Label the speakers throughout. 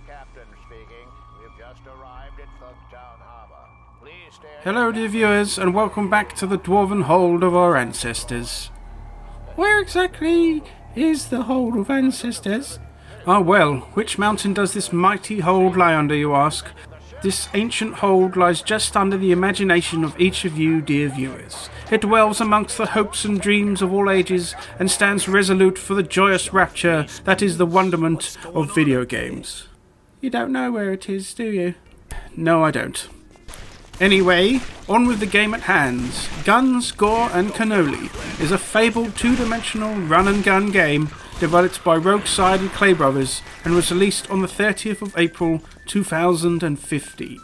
Speaker 1: captain speaking. We've just arrived at Thugtown Harbor. Please stay.
Speaker 2: Hello dear viewers, and welcome back to the Dwarven Hold of our ancestors. Where exactly is the Hold of Ancestors? Ah well, which mountain does this mighty hold lie under, you ask? This ancient hold lies just under the imagination of each of you, dear viewers. It dwells amongst the hopes and dreams of all ages, and stands resolute for the joyous rapture that is the wonderment of video games. You don't know where it is, do you? No, I don't. Anyway, on with the game at hand. Guns, Gore and Cannoli is a fabled two-dimensional run-and-gun game developed by Rogueside and Clay Brothers and was released on the 30th of April 2015.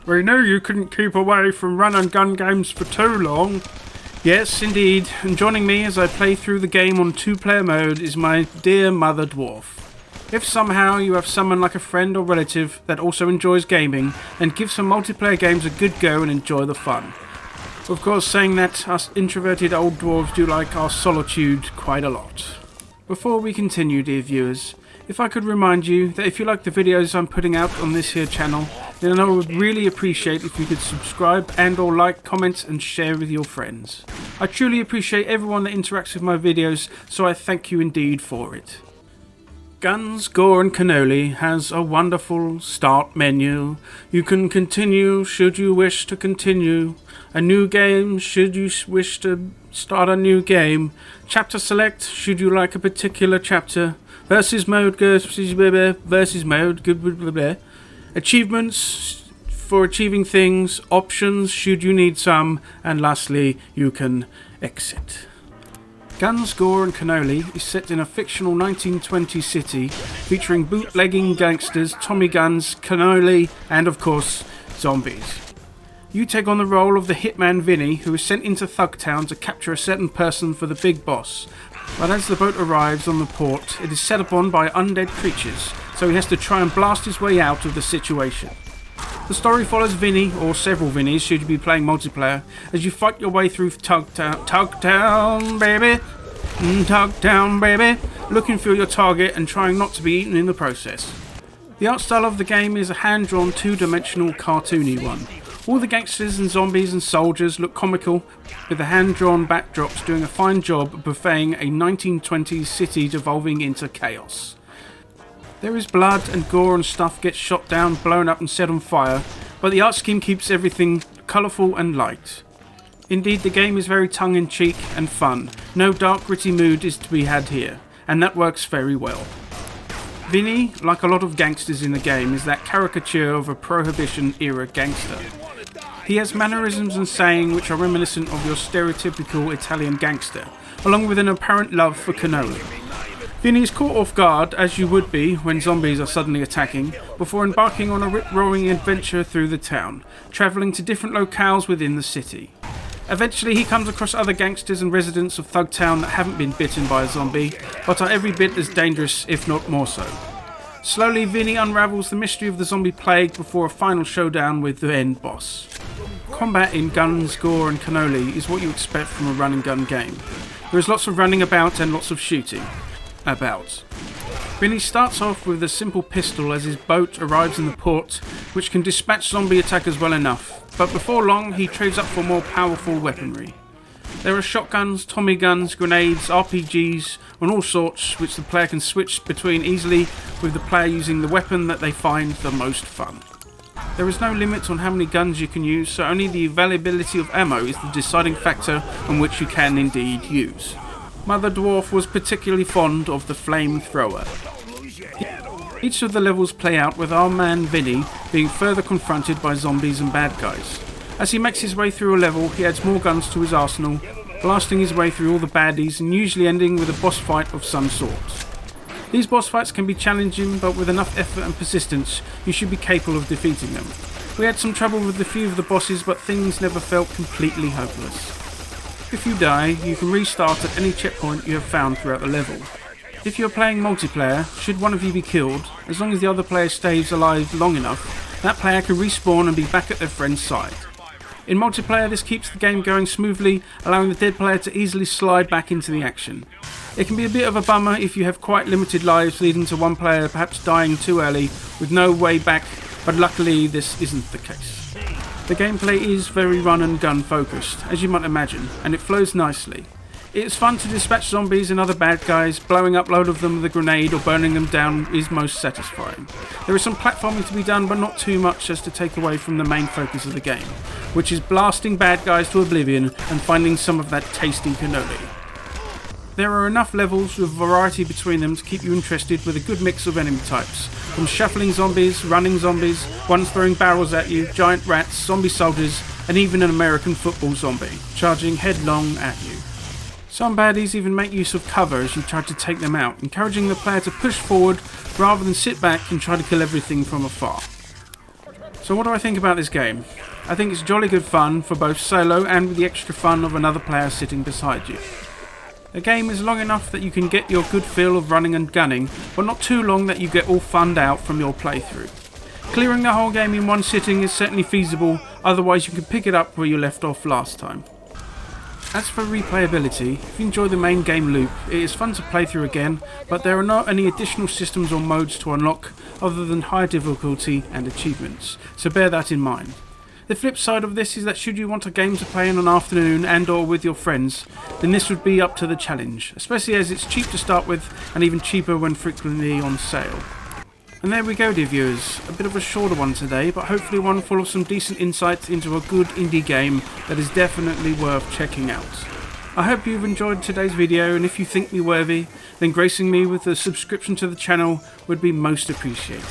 Speaker 2: We knew you couldn't keep away from run-and-gun games for too long. Yes, indeed, and joining me as I play through the game on two-player mode is my dear mother dwarf. If somehow you have someone like a friend or relative that also enjoys gaming, then give some multiplayer games a good go and enjoy the fun. Of course, saying that, us introverted old dwarves do like our solitude quite a lot. Before we continue, dear viewers, if I could remind you that if you like the videos I'm putting out on this here channel, then I would really appreciate if you could subscribe and or like, comment and share with your friends. I truly appreciate everyone that interacts with my videos, so I thank you indeed for it. Guns, Gore and Cannoli has a wonderful start menu. You can continue should you wish to continue. A new game should you wish to start a new game. Chapter select should you like a particular chapter. Versus mode, versus mode, achievements for achieving things. Options should you need some. And lastly, you can exit. Guns, Gore and Cannoli is set in a fictional 1920s city featuring bootlegging gangsters, Tommy Guns, Cannoli and of course zombies. You take on the role of the hitman Vinny, who is sent into Thugtown to capture a certain person for the big boss. But as the boat arrives on the port, it is set upon by undead creatures, so he has to try and blast his way out of the situation. The story follows Vinny, or several Vinnies should you be playing multiplayer, as you fight your way through Thugtown, baby, looking for your target and trying not to be eaten in the process. The art style of the game is a hand-drawn two-dimensional cartoony one. All the gangsters and zombies and soldiers look comical, with the hand-drawn backdrops doing a fine job of buffeting a 1920s city devolving into chaos. There is blood and gore and stuff gets shot down, blown up and set on fire, but the art scheme keeps everything colourful and light. Indeed, the game is very tongue-in-cheek and fun. No dark gritty mood is to be had here, and that works very well. Vinny, like a lot of gangsters in the game, is that caricature of a Prohibition-era gangster. He has mannerisms and saying which are reminiscent of your stereotypical Italian gangster, along with an apparent love for cannoli. Vinny is caught off guard, as you would be when zombies are suddenly attacking, before embarking on a rip-roaring adventure through the town, travelling to different locales within the city. Eventually he comes across other gangsters and residents of Thugtown that haven't been bitten by a zombie, but are every bit as dangerous, if not more so. Slowly Vinny unravels the mystery of the zombie plague before a final showdown with the end boss. Combat in Guns, Gore and Cannoli is what you expect from a run and gun game. There is lots of running about and lots of shooting. Vinny starts off with a simple pistol as his boat arrives in the port, which can dispatch zombie attackers well enough, but before long he trades up for more powerful weaponry. There are shotguns, Tommy guns, grenades, RPGs and all sorts which the player can switch between easily, with the player using the weapon that they find the most fun. There is no limit on how many guns you can use, so only the availability of ammo is the deciding factor on which you can indeed use. Mother Dwarf was particularly fond of the flamethrower. Each of the levels play out with our man Vinny being further confronted by zombies and bad guys. As he makes his way through a level, he adds more guns to his arsenal, blasting his way through all the baddies and usually ending with a boss fight of some sort. These boss fights can be challenging, but with enough effort and persistence, you should be capable of defeating them. We had some trouble with a few of the bosses, but things never felt completely hopeless. If you die, you can restart at any checkpoint you have found throughout the level. If you are playing multiplayer, should one of you be killed, as long as the other player stays alive long enough, that player can respawn and be back at their friend's side. In multiplayer, this keeps the game going smoothly, allowing the dead player to easily slide back into the action. It can be a bit of a bummer if you have quite limited lives, leading to one player perhaps dying too early with no way back, but luckily this isn't the case. The gameplay is very run and gun focused, as you might imagine, and it flows nicely. It's fun to dispatch zombies and other bad guys. Blowing up load of them with a grenade or burning them down is most satisfying. There is some platforming to be done, but not too much as to take away from the main focus of the game, which is blasting bad guys to oblivion and finding some of that tasty cannoli. There are enough levels with variety between them to keep you interested, with a good mix of enemy types, from shuffling zombies, running zombies, ones throwing barrels at you, giant rats, zombie soldiers, and even an American football zombie charging headlong at you. Some baddies even make use of cover as you try to take them out, encouraging the player to push forward rather than sit back and try to kill everything from afar. So what do I think about this game? I think it's jolly good fun for both solo and with the extra fun of another player sitting beside you. The game is long enough that you can get your good feel of running and gunning, but not too long that you get all funned out from your playthrough. Clearing the whole game in one sitting is certainly feasible, otherwise you can pick it up where you left off last time. As for replayability, if you enjoy the main game loop, it is fun to play through again, but there are not any additional systems or modes to unlock other than higher difficulty and achievements, so bear that in mind. The flip side of this is that should you want a game to play in an afternoon and or with your friends, then this would be up to the challenge, especially as it's cheap to start with and even cheaper when frequently on sale. And there we go, dear viewers, a bit of a shorter one today, but hopefully one full of some decent insights into a good indie game that is definitely worth checking out. I hope you've enjoyed today's video, and if you think me worthy, then gracing me with a subscription to the channel would be most appreciated.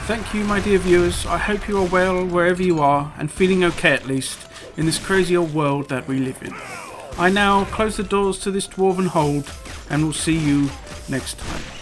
Speaker 2: Thank you, my dear viewers. I hope you are well wherever you are, and feeling okay at least, in this crazy old world that we live in. I now close the doors to this dwarven hold, and will see you next time.